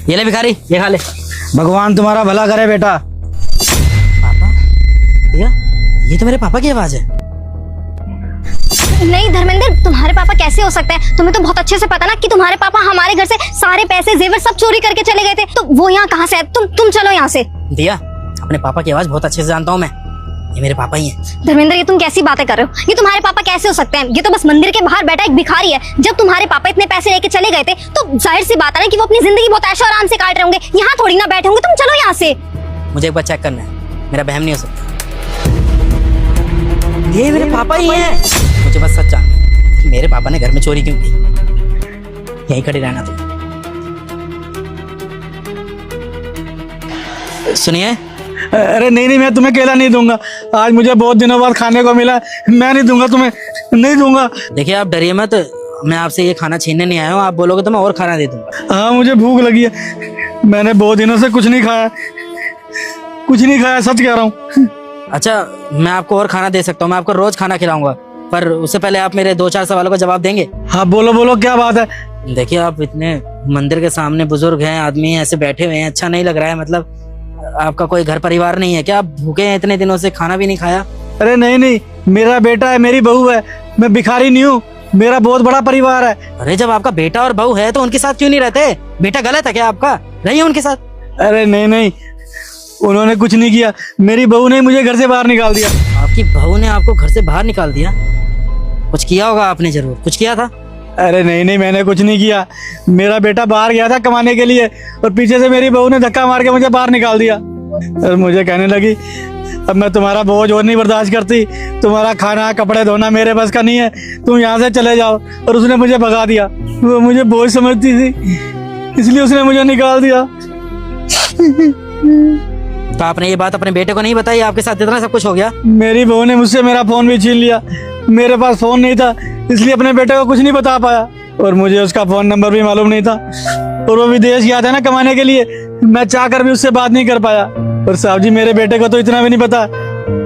ये ले भिखारी, ये खा ले। भगवान तुम्हारा भला करे बेटा। पापा? भैया, ये तो मेरे पापा की आवाज है। नहीं धर्मेंद्र, तुम्हारे पापा कैसे हो सकते हैं? तुम्हें तो बहुत अच्छे से पता ना कि तुम्हारे पापा हमारे घर से सारे पैसे जेवर सब चोरी करके चले गए थे। तो वो यहाँ कहाँ से है? तुम चलो यहाँ से। भैया, अपने पापा की आवाज बहुत अच्छे से जानता हूँ मैं। ये मेरे पापा ही हैं। धर्मेंद्र, ये तुम कैसी बातें कर रहे हो? ये तुम्हारे पापा कैसे हो सकते हैं? ये तो बस मंदिर के बाहर बैठा एक भिखारी है। जब तुम्हारे पापा इतने पैसे लेके चले गए थे तो जाहिर सी बात है ना कि वो अपनी जिंदगी बहुत ऐशो आराम से काट रहे होंगे। यहाँ थोड़ी ना बैठे होंगे। तुम चलो यहाँ से। मुझे एक बार चेक करना है, मेरा बहम नहीं हो सकता। ये मेरे पापा ही हैं। मुझे बस सच जानना है कि मेरे पापा ने घर में चोरी क्यों की। यहीं खड़े रहना तुम। सुनिए, अरे नहीं नहीं, मैं तुम्हें केला नहीं दूंगा। आज मुझे बहुत दिनों बाद खाने को मिला, मैं नहीं दूंगा तुम्हें, नहीं दूंगा। देखिए आप डरिए मत, मैं आपसे ये खाना छीनने नहीं आया हूँ। आप बोलोगे तो मैं और खाना दे दूंगा। हाँ, मुझे भूख लगी है। मैंने बहुत दिनों से कुछ नहीं खाया, कुछ नहीं खाया, सच कह रहा हूँ। अच्छा, मैं आपको और खाना दे सकता हूँ। मैं आपको रोज खाना खिलाऊंगा, पर उससे पहले आप मेरे 2-4 सवालों का जवाब देंगे। हाँ बोलो बोलो, क्या बात है? देखिए, आप इतने मंदिर के सामने बुजुर्ग हैं, आदमी हैं, ऐसे बैठे हुए हैं, अच्छा नहीं लग रहा है। मतलब आपका कोई घर परिवार नहीं है क्या? आप भूखे हैं इतने दिनों से, खाना भी नहीं खाया? अरे नहीं नहीं, मेरा बेटा है, मेरी बहू है, मैं भिखारी नहीं हूँ। मेरा बहुत बड़ा परिवार है। अरे जब आपका बेटा और बहू है तो उनके साथ क्यों नहीं रहते? बेटा गलत है क्या आपका? रहिए उनके साथ। अरे नहीं नहीं, उन्होंने कुछ नहीं किया। मेरी बहू ने मुझे घर से बाहर निकाल दिया। आपकी बहू ने आपको घर से बाहर निकाल दिया? कुछ किया होगा आपने, जरूर कुछ किया था। अरे नहीं नहीं, मैंने कुछ नहीं किया। मेरा बेटा बाहर गया था कमाने के लिए और पीछे से मेरी बहू ने धक्का मार के मुझे बाहर निकाल दिया। और मुझे कहने लगी, अब मैं तुम्हारा बोझ और नहीं बर्दाश्त करती, तुम्हारा खाना कपड़े धोना मेरे बस का नहीं है, तुम यहाँ से चले जाओ। और उसने मुझे भगा दिया। वो मुझे बोझ समझती थी, इसलिए उसने मुझे निकाल दिया। तो आपने ये बात अपने बेटे को नहीं बताई? आपके साथ इतना सब कुछ हो गया। मेरी बहू ने मुझसे मेरा फोन भी छीन लिया। मेरे पास फोन नहीं था, इसलिए अपने बेटे को कुछ नहीं बता पाया। और मुझे उसका फोन नंबर भी मालूम नहीं था। और वो विदेश गया था ना कमाने के लिए, मैं चाह कर भी उससे बात नहीं कर पाया। और साहब जी, मेरे बेटे को तो इतना भी नहीं पता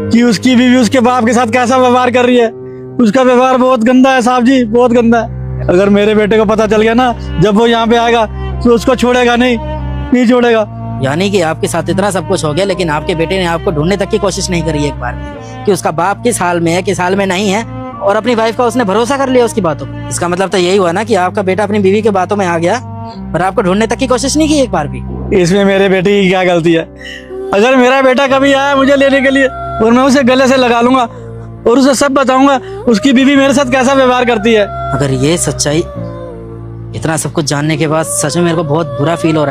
कि उसकी बीवी उसके बाप के साथ कैसा व्यवहार कर रही है। उसका व्यवहार बहुत गंदा है साहब जी, बहुत गंदा है। अगर मेरे बेटे को पता चल गया ना, जब वो यहाँ पे आएगा तो उसको छोड़ेगा नहीं छोड़ेगा। यानी कि आपके साथ इतना सब कुछ हो गया, लेकिन आपके बेटे ने आपको ढूंढने तक की कोशिश नहीं करी एक बार भी कि उसका बाप किस हाल में है, किस हाल में नहीं है। और अपनी वाइफ का उसने भरोसा कर लिया उसकी बातों पर। इसका मतलब तो यही हुआ ना कि आपका बेटा अपनी बीवी के बातों में आ गया, पर आपको ढूंढने तक की कोशिश नहीं की एक बार भी। इसमें मेरे बेटे की क्या गलती है? अगर मेरा बेटा कभी आया मुझे लेने के लिए, और मैं उसे गले से लगा लूंगा और उसे सब बताऊंगा उसकी बीवी मेरे साथ कैसा व्यवहार करती है। अगर ये सच्चाई, इतना सब कुछ जानने के बाद सच में मेरे को बहुत बुरा फील हो रहा है।